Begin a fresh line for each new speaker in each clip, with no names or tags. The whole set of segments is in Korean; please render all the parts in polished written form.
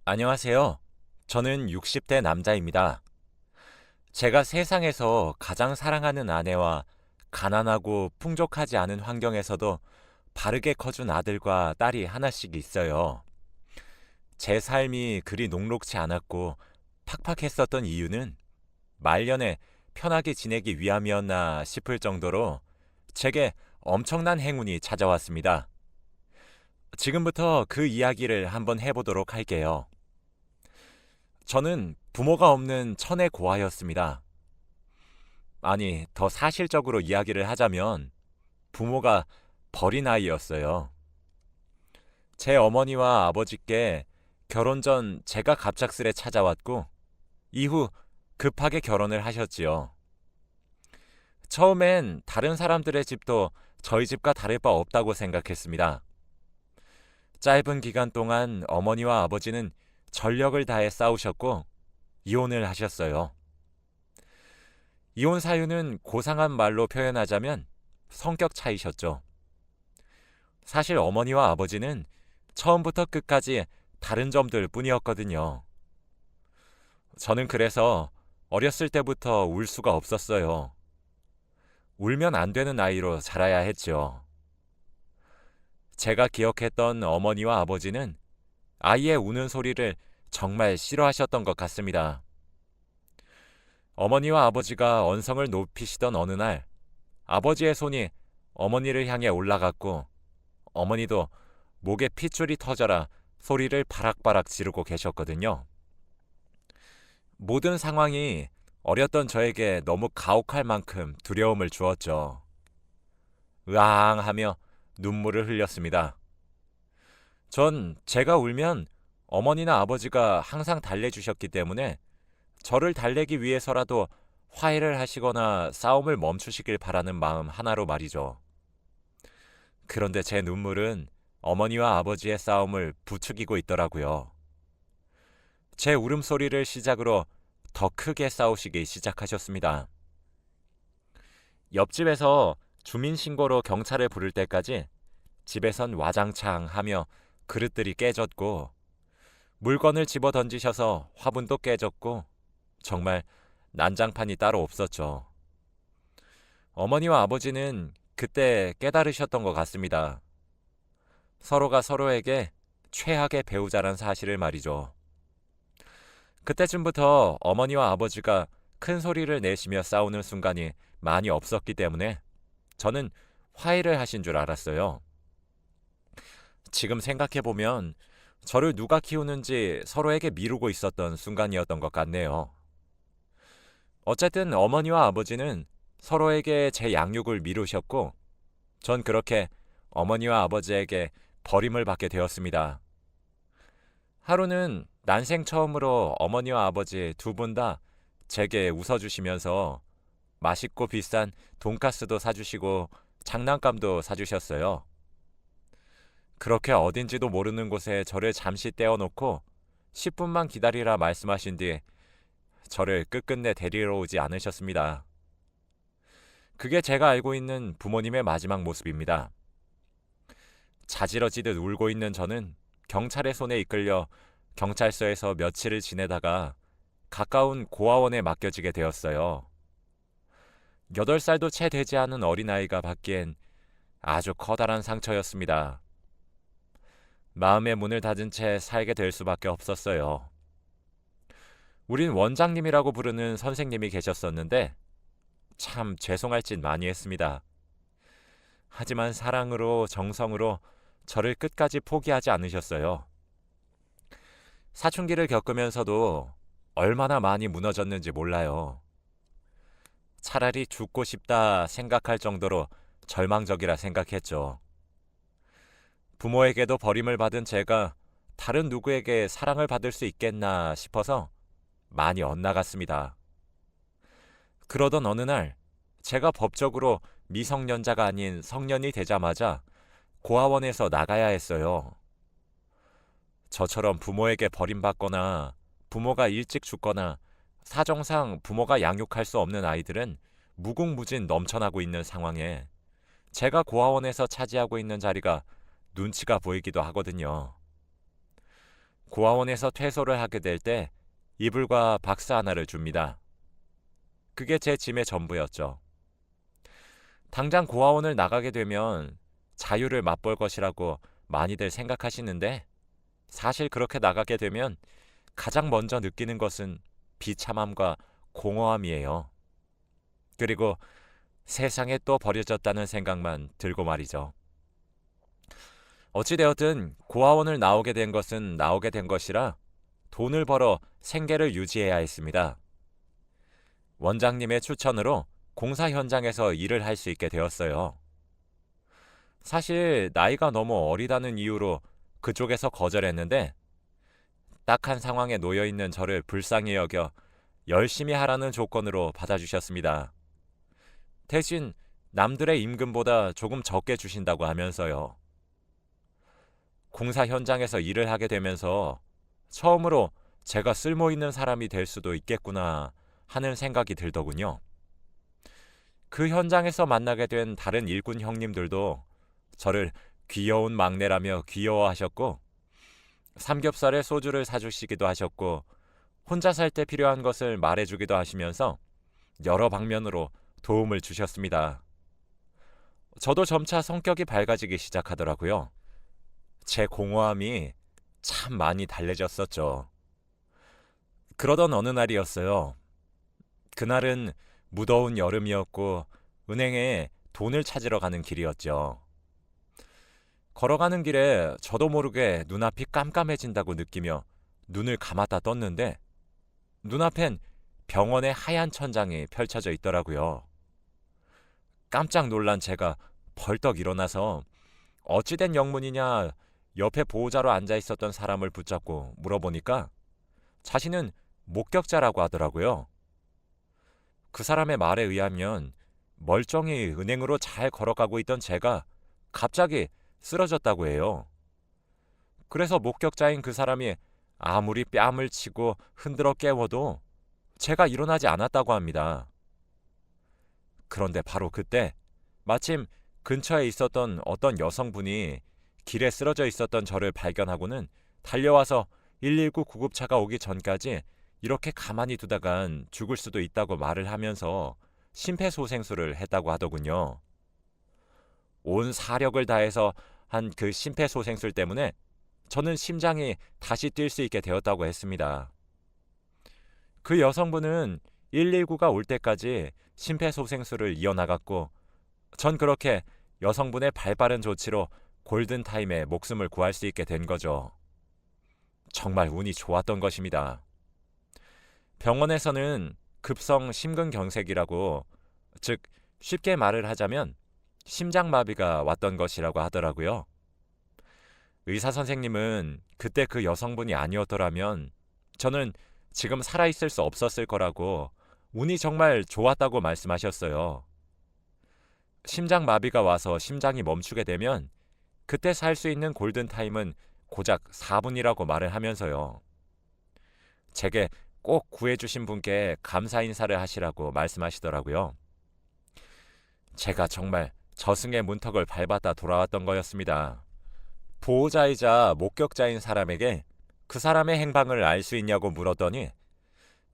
안녕하세요. 저는 60대 남자입니다. 제가 세상에서 가장 사랑하는 아내와 가난하고 풍족하지 않은 환경에서도 바르게 커준 아들과 딸이 하나씩 있어요. 제 삶이 그리 녹록지 않았고 팍팍했었던 이유는 말년에 편하게 지내기 위함이었나 싶을 정도로 제게 엄청난 행운이 찾아왔습니다. 지금부터 그 이야기를 한번 해보도록 할게요. 저는 부모가 없는 천의 고아였습니다. 아니, 더 사실적으로 이야기를 하자면 부모가 버린 아이였어요. 제 어머니와 아버지께 결혼 전 제가 갑작스레 찾아왔고 이후 급하게 결혼을 하셨지요. 처음엔 다른 사람들의 집도 저희 집과 다를 바 없다고 생각했습니다. 짧은 기간 동안 어머니와 아버지는 전력을 다해 싸우셨고 이혼을 하셨어요. 이혼 사유는 고상한 말로 표현하자면 성격 차이셨죠. 사실 어머니와 아버지는 처음부터 끝까지 다른 점들 뿐이었거든요. 저는 그래서 어렸을 때부터 울 수가 없었어요. 울면 안 되는 아이로 자라야 했죠. 제가 기억했던 어머니와 아버지는 아이의 우는 소리를 정말 싫어하셨던 것 같습니다. 어머니와 아버지가 언성을 높이시던 어느 날 아버지의 손이 어머니를 향해 올라갔고 어머니도 목에 핏줄이 터져라 소리를 바락바락 지르고 계셨거든요. 모든 상황이 어렸던 저에게 너무 가혹할 만큼 두려움을 주었죠. 으앙 하며 눈물을 흘렸습니다. 전 제가 울면 어머니나 아버지가 항상 달래주셨기 때문에 저를 달래기 위해서라도 화해를 하시거나 싸움을 멈추시길 바라는 마음 하나로 말이죠. 그런데 제 눈물은 어머니와 아버지의 싸움을 부추기고 있더라고요. 제 울음소리를 시작으로 더 크게 싸우시기 시작하셨습니다. 옆집에서 주민신고로 경찰을 부를 때까지 집에선 와장창 하며 그릇들이 깨졌고 물건을 집어 던지셔서 화분도 깨졌고 정말 난장판이 따로 없었죠. 어머니와 아버지는 그때 깨달으셨던 것 같습니다. 서로가 서로에게 최악의 배우자란 사실을 말이죠. 그때쯤부터 어머니와 아버지가 큰 소리를 내시며 싸우는 순간이 많이 없었기 때문에 저는 화해를 하신 줄 알았어요. 지금 생각해보면 저를 누가 키우는지 서로에게 미루고 있었던 순간이었던 것 같네요. 어쨌든 어머니와 아버지는 서로에게 제 양육을 미루셨고 전 그렇게 어머니와 아버지에게 버림을 받게 되었습니다. 하루는 난생 처음으로 어머니와 아버지 두 분 다 제게 웃어주시면서 맛있고 비싼 돈가스도 사주시고 장난감도 사주셨어요. 그렇게 어딘지도 모르는 곳에 저를 잠시 떼어놓고 10분만 기다리라 말씀하신 뒤 저를 끝끝내 데리러 오지 않으셨습니다. 그게 제가 알고 있는 부모님의 마지막 모습입니다. 자지러지듯 울고 있는 저는 경찰의 손에 이끌려 경찰서에서 며칠을 지내다가 가까운 고아원에 맡겨지게 되었어요. 8살도 채 되지 않은 어린아이가 받기엔 아주 커다란 상처였습니다. 마음의 문을 닫은 채 살게 될 수밖에 없었어요. 우린 원장님이라고 부르는 선생님이 계셨었는데 참 죄송할 짓 많이 했습니다. 하지만 사랑으로 정성으로 저를 끝까지 포기하지 않으셨어요. 사춘기를 겪으면서도 얼마나 많이 무너졌는지 몰라요. 차라리 죽고 싶다 생각할 정도로 절망적이라 생각했죠. 부모에게도 버림을 받은 제가 다른 누구에게 사랑을 받을 수 있겠나 싶어서 많이 엇나갔습니다. 그러던 어느 날 제가 법적으로 미성년자가 아닌 성년이 되자마자 고아원에서 나가야 했어요. 저처럼 부모에게 버림받거나 부모가 일찍 죽거나 사정상 부모가 양육할 수 없는 아이들은 무궁무진 넘쳐나고 있는 상황에 제가 고아원에서 차지하고 있는 자리가 눈치가 보이기도 하거든요. 고아원에서 퇴소를 하게 될 때 이불과 박스 하나를 줍니다. 그게 제 짐의 전부였죠. 당장 고아원을 나가게 되면 자유를 맛볼 것이라고 많이들 생각하시는데 사실 그렇게 나가게 되면 가장 먼저 느끼는 것은 비참함과 공허함이에요. 그리고 세상에 또 버려졌다는 생각만 들고 말이죠. 어찌되었든 고아원을 나오게 된 것은 나오게 된 것이라 돈을 벌어 생계를 유지해야 했습니다. 원장님의 추천으로 공사 현장에서 일을 할 수 있게 되었어요. 사실 나이가 너무 어리다는 이유로 그쪽에서 거절했는데 딱한 상황에 놓여있는 저를 불쌍히 여겨 열심히 하라는 조건으로 받아주셨습니다. 대신 남들의 임금보다 조금 적게 주신다고 하면서요. 공사 현장에서 일을 하게 되면서 처음으로 제가 쓸모있는 사람이 될 수도 있겠구나 하는 생각이 들더군요. 그 현장에서 만나게 된 다른 일꾼 형님들도 저를 귀여운 막내라며 귀여워하셨고 삼겹살에 소주를 사주시기도 하셨고 혼자 살 때 필요한 것을 말해주기도 하시면서 여러 방면으로 도움을 주셨습니다. 저도 점차 성격이 밝아지기 시작하더라고요. 제 공허함이 참 많이 달래졌었죠. 그러던 어느 날이었어요. 그날은 무더운 여름이었고 은행에 돈을 찾으러 가는 길이었죠. 걸어가는 길에 저도 모르게 눈앞이 깜깜해진다고 느끼며 눈을 감았다 떴는데 눈앞엔 병원의 하얀 천장이 펼쳐져 있더라고요. 깜짝 놀란 제가 벌떡 일어나서 어찌된 영문이냐 옆에 보호자로 앉아 있었던 사람을 붙잡고 물어보니까 자신은 목격자라고 하더라고요. 그 사람의 말에 의하면 멀쩡히 은행으로 잘 걸어가고 있던 제가 갑자기 쓰러졌다고 해요. 그래서 목격자인 그 사람이 아무리 뺨을 치고 흔들어 깨워도 제가 일어나지 않았다고 합니다. 그런데 바로 그때 마침 근처에 있었던 어떤 여성분이 길에 쓰러져 있었던 저를 발견하고는 달려와서 119 구급차가 오기 전까지 이렇게 가만히 두다간 죽을 수도 있다고 말을 하면서 심폐소생술을 했다고 하더군요. 온 사력을 다해서 한 그 심폐소생술 때문에 저는 심장이 다시 뛸 수 있게 되었다고 했습니다. 그 여성분은 119가 올 때까지 심폐소생술을 이어나갔고 전 그렇게 여성분의 발빠른 조치로 골든타임에 목숨을 구할 수 있게 된 거죠. 정말 운이 좋았던 것입니다. 병원에서는 급성 심근경색이라고, 즉 쉽게 말을 하자면 심장마비가 왔던 것이라고 하더라고요. 의사 선생님은 그때 그 여성분이 아니었더라면 저는 지금 살아있을 수 없었을 거라고 운이 정말 좋았다고 말씀하셨어요. 심장마비가 와서 심장이 멈추게 되면 그때 살 수 있는 골든타임은 고작 4분이라고 말을 하면서요. 제게 꼭 구해주신 분께 감사 인사를 하시라고 말씀하시더라고요. 제가 정말 저승의 문턱을 밟았다 돌아왔던 거였습니다. 보호자이자 목격자인 사람에게 그 사람의 행방을 알 수 있냐고 물었더니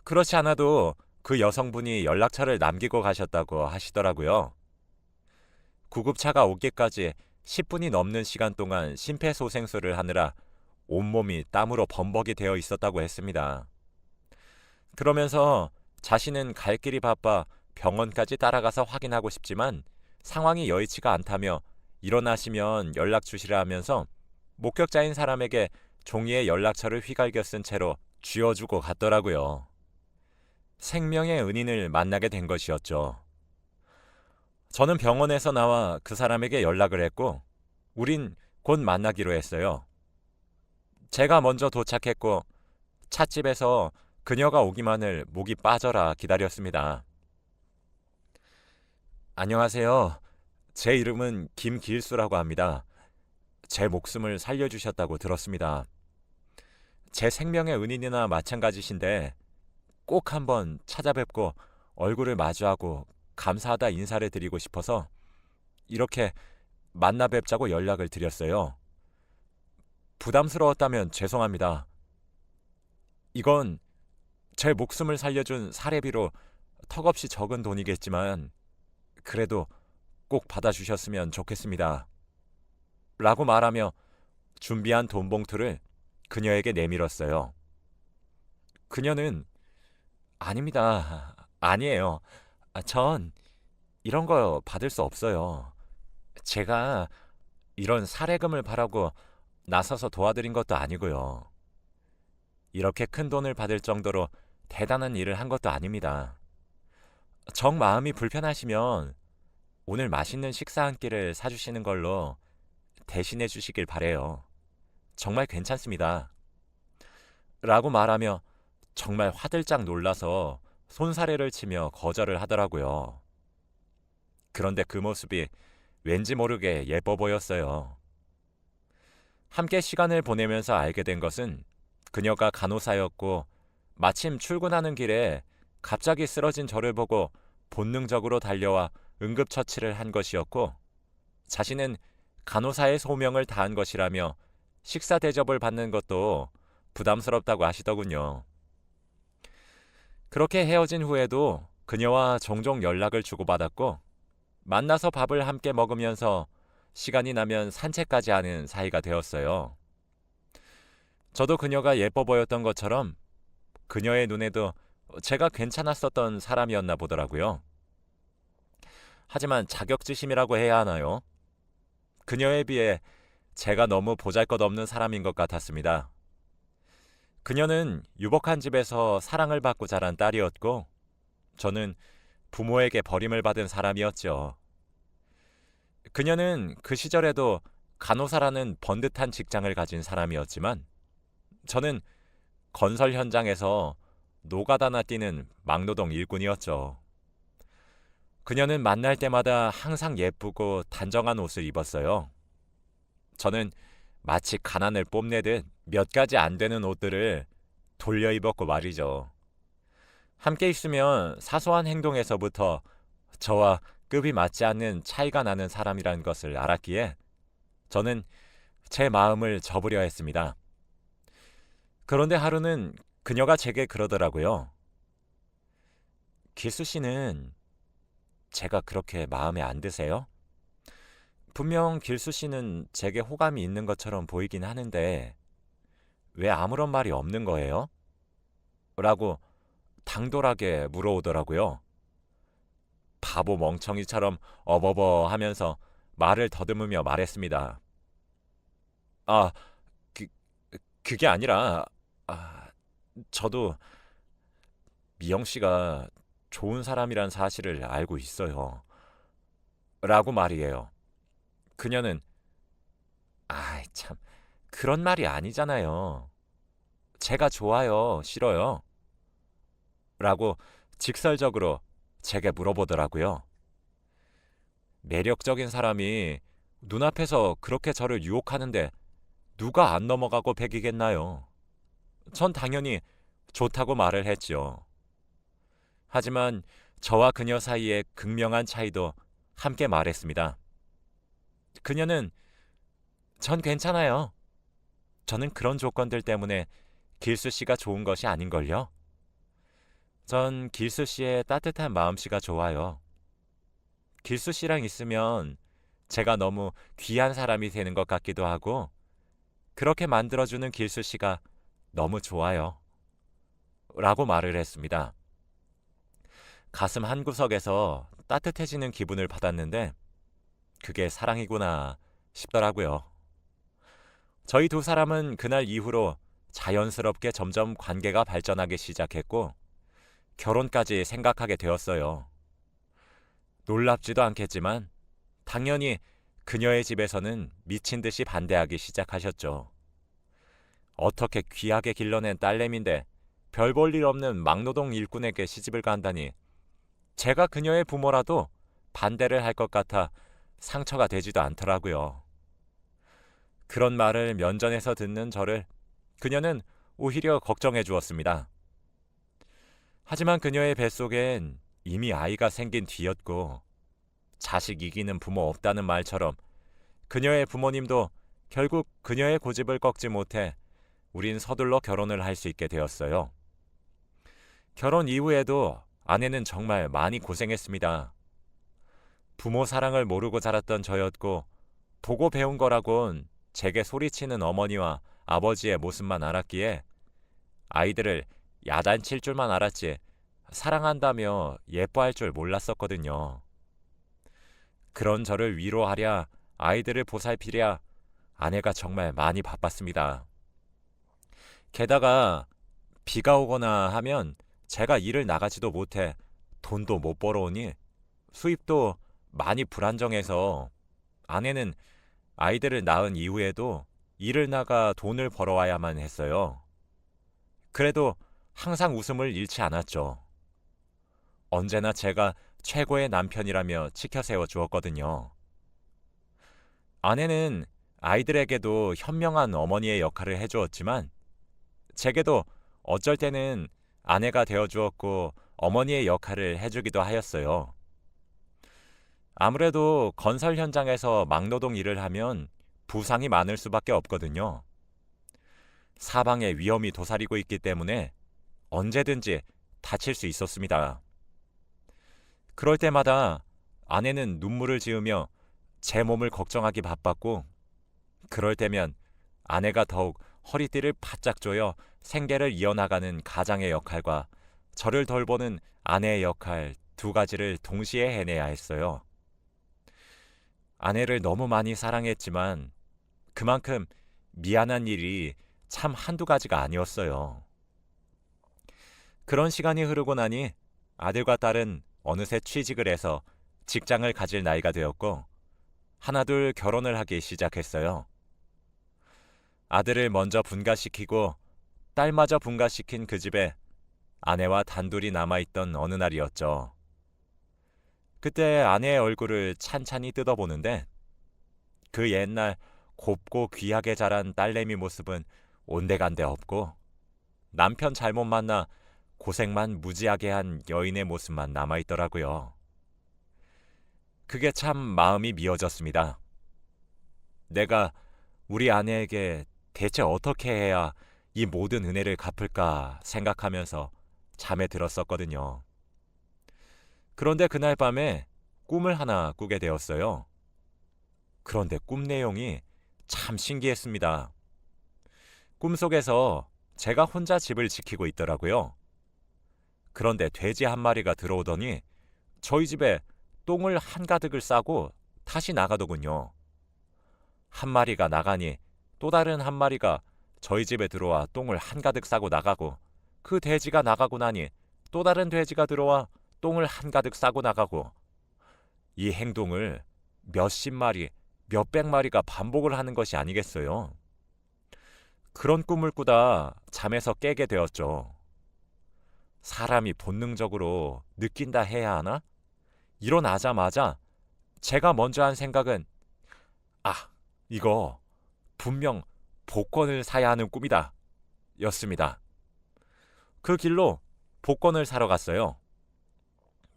그렇지 않아도 그 여성분이 연락처를 남기고 가셨다고 하시더라고요. 구급차가 오기까지 10분이 넘는 시간 동안 심폐소생술을 하느라 온몸이 땀으로 범벅이 되어 있었다고 했습니다. 그러면서 자신은 갈 길이 바빠 병원까지 따라가서 확인하고 싶지만 상황이 여의치가 않다며 일어나시면 연락 주시라 하면서 목격자인 사람에게 종이에 연락처를 휘갈겨 쓴 채로 쥐어주고 갔더라고요. 생명의 은인을 만나게 된 것이었죠. 저는 병원에서 나와 그 사람에게 연락을 했고 우린 곧 만나기로 했어요. 제가 먼저 도착했고 찻집에서 그녀가 오기만을 목이 빠져라 기다렸습니다. 안녕하세요. 제 이름은 김길수라고 합니다. 제 목숨을 살려주셨다고 들었습니다. 제 생명의 은인이나 마찬가지신데 꼭 한번 찾아뵙고 얼굴을 마주하고 감사하다 인사를 드리고 싶어서 이렇게 만나 뵙자고 연락을 드렸어요. 부담스러웠다면 죄송합니다. 이건 제 목숨을 살려준 사례비로 턱없이 적은 돈이겠지만 그래도 꼭 받아주셨으면 좋겠습니다. 라고 말하며 준비한 돈 봉투를 그녀에게 내밀었어요. 그녀는 아닙니다. 아니에요. 전 이런 거 받을 수 없어요. 제가 이런 사례금을 바라고 나서서 도와드린 것도 아니고요. 이렇게 큰 돈을 받을 정도로 대단한 일을 한 것도 아닙니다. 정 마음이 불편하시면 오늘 맛있는 식사 한 끼를 사주시는 걸로 대신해 주시길 바래요. 정말 괜찮습니다. 라고 말하며 정말 화들짝 놀라서 손사래를 치며 거절을 하더라고요. 그런데 그 모습이 왠지 모르게 예뻐 보였어요. 함께 시간을 보내면서 알게 된 것은 그녀가 간호사였고 마침 출근하는 길에 갑자기 쓰러진 저를 보고 본능적으로 달려와 응급처치를 한 것이었고 자신은 간호사의 소명을 다한 것이라며 식사 대접을 받는 것도 부담스럽다고 하시더군요. 그렇게 헤어진 후에도 그녀와 종종 연락을 주고받았고 만나서 밥을 함께 먹으면서 시간이 나면 산책까지 하는 사이가 되었어요. 저도 그녀가 예뻐 보였던 것처럼 그녀의 눈에도 제가 괜찮았었던 사람이었나 보더라고요. 하지만 자격지심이라고 해야 하나요? 그녀에 비해 제가 너무 보잘것없는 사람인 것 같았습니다. 그녀는 유복한 집에서 사랑을 받고 자란 딸이었고 저는 부모에게 버림을 받은 사람이었죠. 그녀는 그 시절에도 간호사라는 번듯한 직장을 가진 사람이었지만 저는 건설 현장에서 노가다나 뛰는 막노동 일꾼이었죠. 그녀는 만날 때마다 항상 예쁘고 단정한 옷을 입었어요. 저는 마치 가난을 뽐내듯 몇 가지 안 되는 옷들을 돌려 입었고 말이죠. 함께 있으면 사소한 행동에서부터 저와 급이 맞지 않는 차이가 나는 사람이라는 것을 알았기에 저는 제 마음을 접으려 했습니다. 그런데 하루는 그녀가 제게 그러더라고요. 길수 씨는 제가 그렇게 마음에 안 드세요? 분명 길수 씨는 제게 호감이 있는 것처럼 보이긴 하는데 왜 아무런 말이 없는 거예요? 라고 당돌하게 물어오더라고요. 바보 멍청이처럼 어버버 하면서 말을 더듬으며 말했습니다. 아, 그, 그게 아니라 저도 미영 씨가 좋은 사람이란 사실을 알고 있어요. 라고 말이에요. 그녀는 참 그런 말이 아니잖아요. 제가 좋아요, 싫어요? 라고 직설적으로 제게 물어보더라고요. 매력적인 사람이 눈앞에서 그렇게 저를 유혹하는데 누가 안 넘어가고 배기겠나요? 전 당연히 좋다고 말을 했죠. 하지만 저와 그녀 사이의 극명한 차이도 함께 말했습니다. 그녀는 전 괜찮아요. 저는 그런 조건들 때문에 길수 씨가 좋은 것이 아닌걸요. 전 길수 씨의 따뜻한 마음씨가 좋아요. 길수 씨랑 있으면 제가 너무 귀한 사람이 되는 것 같기도 하고 그렇게 만들어주는 길수 씨가 너무 좋아요. 라고 말을 했습니다. 가슴 한구석에서 따뜻해지는 기분을 받았는데 그게 사랑이구나 싶더라고요. 저희 두 사람은 그날 이후로 자연스럽게 점점 관계가 발전하기 시작했고 결혼까지 생각하게 되었어요. 놀랍지도 않겠지만 당연히 그녀의 집에서는 미친 듯이 반대하기 시작하셨죠. 어떻게 귀하게 길러낸 딸내미인데 별 볼 일 없는 막노동 일꾼에게 시집을 간다니 제가 그녀의 부모라도 반대를 할 것 같아 상처가 되지도 않더라고요. 그런 말을 면전에서 듣는 저를 그녀는 오히려 걱정해 주었습니다. 하지만 그녀의 뱃속엔 이미 아이가 생긴 뒤였고 자식 이기는 부모 없다는 말처럼 그녀의 부모님도 결국 그녀의 고집을 꺾지 못해 우린 서둘러 결혼을 할 수 있게 되었어요. 결혼 이후에도 아내는 정말 많이 고생했습니다. 부모 사랑을 모르고 자랐던 저였고 보고 배운 거라곤 제게 소리치는 어머니와 아버지의 모습만 알았기에 아이들을 야단칠 줄만 알았지 사랑한다며 예뻐할 줄 몰랐었거든요. 그런 저를 위로하랴 아이들을 보살피랴 아내가 정말 많이 바빴습니다. 게다가 비가 오거나 하면 제가 일을 나가지도 못해 돈도 못 벌어오니 수입도 많이 불안정해서 아내는 아이들을 낳은 이후에도 일을 나가 돈을 벌어와야만 했어요. 그래도 항상 웃음을 잃지 않았죠. 언제나 제가 최고의 남편이라며 치켜세워 주었거든요. 아내는 아이들에게도 현명한 어머니의 역할을 해주었지만 제게도 어쩔 때는 아내가 되어주었고 어머니의 역할을 해주기도 하였어요. 아무래도 건설 현장에서 막노동 일을 하면 부상이 많을 수밖에 없거든요. 사방에 위험이 도사리고 있기 때문에 언제든지 다칠 수 있었습니다. 그럴 때마다 아내는 눈물을 지으며 제 몸을 걱정하기 바빴고 그럴 때면 아내가 더욱 허리띠를 바짝 조여 생계를 이어나가는 가장의 역할과 저를 돌보는 아내의 역할 두 가지를 동시에 해내야 했어요. 아내를 너무 많이 사랑했지만 그만큼 미안한 일이 참 한두 가지가 아니었어요. 그런 시간이 흐르고 나니 아들과 딸은 어느새 취직을 해서 직장을 가질 나이가 되었고 하나둘 결혼을 하기 시작했어요. 아들을 먼저 분가시키고 딸마저 분가시킨 그 집에 아내와 단둘이 남아있던 어느 날이었죠. 그때 아내의 얼굴을 찬찬히 뜯어보는데 그 옛날 곱고 귀하게 자란 딸내미 모습은 온데간데 없고 남편 잘못 만나 고생만 무지하게 한 여인의 모습만 남아있더라고요. 그게 참 마음이 미어졌습니다. 내가 우리 아내에게 대체 어떻게 해야 이 모든 은혜를 갚을까 생각하면서 잠에 들었었거든요. 그런데 그날 밤에 꿈을 하나 꾸게 되었어요. 그런데 꿈 내용이 참 신기했습니다. 꿈속에서 제가 혼자 집을 지키고 있더라고요. 그런데 돼지 한 마리가 들어오더니 저희 집에 똥을 한가득을 싸고 다시 나가더군요. 한 마리가 나가니 또 다른 한 마리가 저희 집에 들어와 똥을 한가득 싸고 나가고 그 돼지가 나가고 나니 또 다른 돼지가 들어와 똥을 한가득 싸고 나가고 이 행동을 몇십 마리, 몇백 마리가 반복을 하는 것이 아니겠어요. 그런 꿈을 꾸다 잠에서 깨게 되었죠. 사람이 본능적으로 느낀다 해야 하나? 일어나자마자 제가 먼저 한 생각은 이거 분명 복권을 사야 하는 꿈이다 였습니다. 그 길로 복권을 사러 갔어요.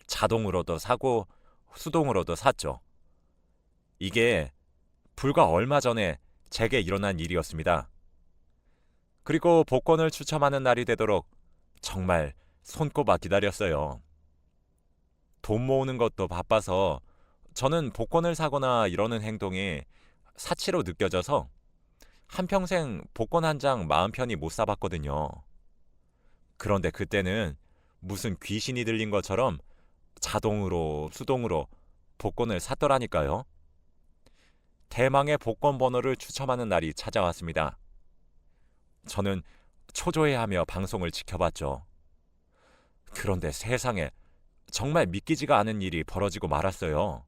자동으로도 사고 수동으로도 샀죠. 이게 불과 얼마 전에 제게 일어난 일이었습니다. 그리고 복권을 추첨하는 날이 되도록 정말 손꼽아 기다렸어요. 돈 모으는 것도 바빠서 저는 복권을 사거나 이러는 행동이 사치로 느껴져서 한평생 복권 한 장 마음 편히 못 사봤거든요. 그런데 그때는 무슨 귀신이 들린 것처럼 자동으로 수동으로 복권을 샀더라니까요. 대망의 복권 번호를 추첨하는 날이 찾아왔습니다. 저는 초조해하며 방송을 지켜봤죠. 그런데 세상에 정말 믿기지가 않은 일이 벌어지고 말았어요.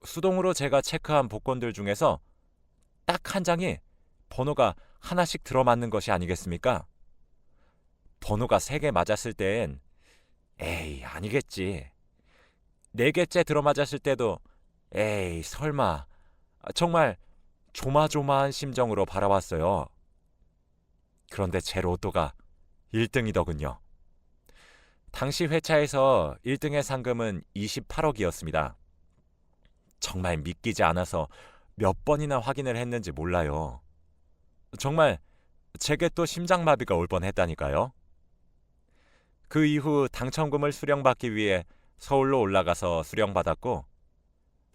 수동으로 제가 체크한 복권들 중에서 딱 한 장이 번호가 하나씩 들어맞는 것이 아니겠습니까? 번호가 3개 맞았을 땐 에이 아니겠지. 4개째 들어맞았을 때도 에이 설마 정말 조마조마한 심정으로 바라봤어요. 그런데 제 로또가 1등이더군요. 당시 회차에서 1등의 상금은 28억이었습니다. 정말 믿기지 않아서 몇 번이나 확인을 했는지 몰라요. 정말 제게 또 심장마비가 올 뻔했다니까요. 그 이후 당첨금을 수령받기 위해 서울로 올라가서 수령받았고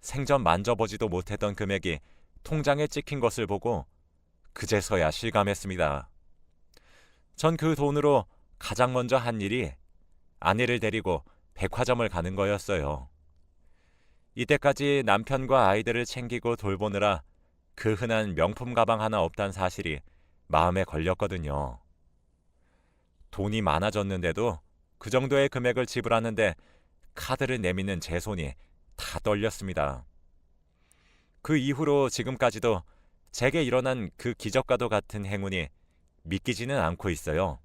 생전 만져보지도 못했던 금액이 통장에 찍힌 것을 보고 그제서야 실감했습니다. 전 그 돈으로 가장 먼저 한 일이 아내를 데리고 백화점을 가는 거였어요. 이때까지 남편과 아이들을 챙기고 돌보느라 그 흔한 명품 가방 하나 없단 사실이 마음에 걸렸거든요. 돈이 많아졌는데도 그 정도의 금액을 지불하는데 카드를 내미는 제 손이 다 떨렸습니다. 그 이후로 지금까지도 제게 일어난 그 기적과도 같은 행운이 믿기지는 않고 있어요.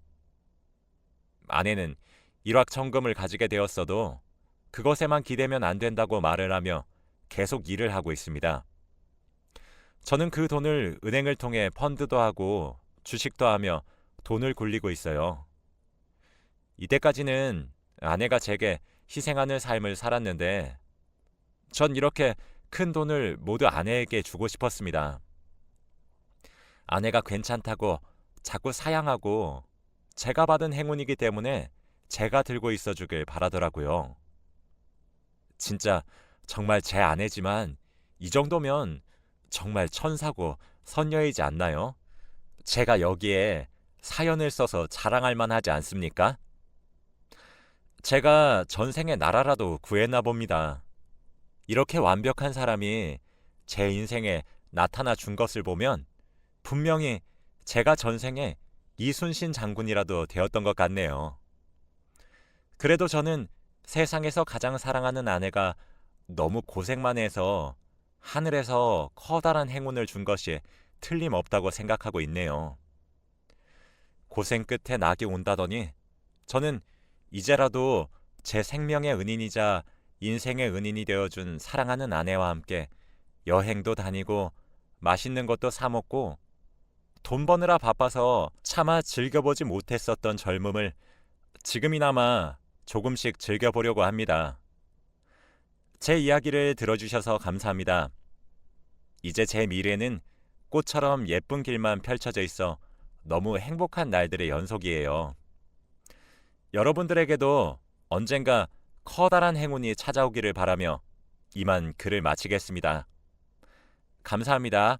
아내는 일확천금을 가지게 되었어도 그것에만 기대면 안 된다고 말을 하며 계속 일을 하고 있습니다. 저는 그 돈을 은행을 통해 펀드도 하고 주식도 하며 돈을 굴리고 있어요. 이때까지는 아내가 제게 희생하는 삶을 살았는데 전 이렇게 큰 돈을 모두 아내에게 주고 싶었습니다. 아내가 괜찮다고 자꾸 사양하고 제가 받은 행운이기 때문에 제가 들고 있어 주길 바라더라고요. 진짜 정말 제 아내지만 이 정도면 정말 천사고 선녀이지 않나요? 제가 여기에 사연을 써서 자랑할 만하지 않습니까? 제가 전생에 나라라도 구했나 봅니다. 이렇게 완벽한 사람이 제 인생에 나타나 준 것을 보면 분명히 제가 전생에 이순신 장군이라도 되었던 것 같네요. 그래도 저는 세상에서 가장 사랑하는 아내가 너무 고생만 해서 하늘에서 커다란 행운을 준 것이 틀림없다고 생각하고 있네요. 고생 끝에 낙이 온다더니 저는 이제라도 제 생명의 은인이자 인생의 은인이 되어준 사랑하는 아내와 함께 여행도 다니고 맛있는 것도 사 먹고 돈 버느라 바빠서 차마 즐겨보지 못했었던 젊음을 지금이나마 조금씩 즐겨보려고 합니다. 제 이야기를 들어주셔서 감사합니다. 이제 제 미래는 꽃처럼 예쁜 길만 펼쳐져 있어 너무 행복한 날들의 연속이에요. 여러분들에게도 언젠가 커다란 행운이 찾아오기를 바라며 이만 글을 마치겠습니다. 감사합니다.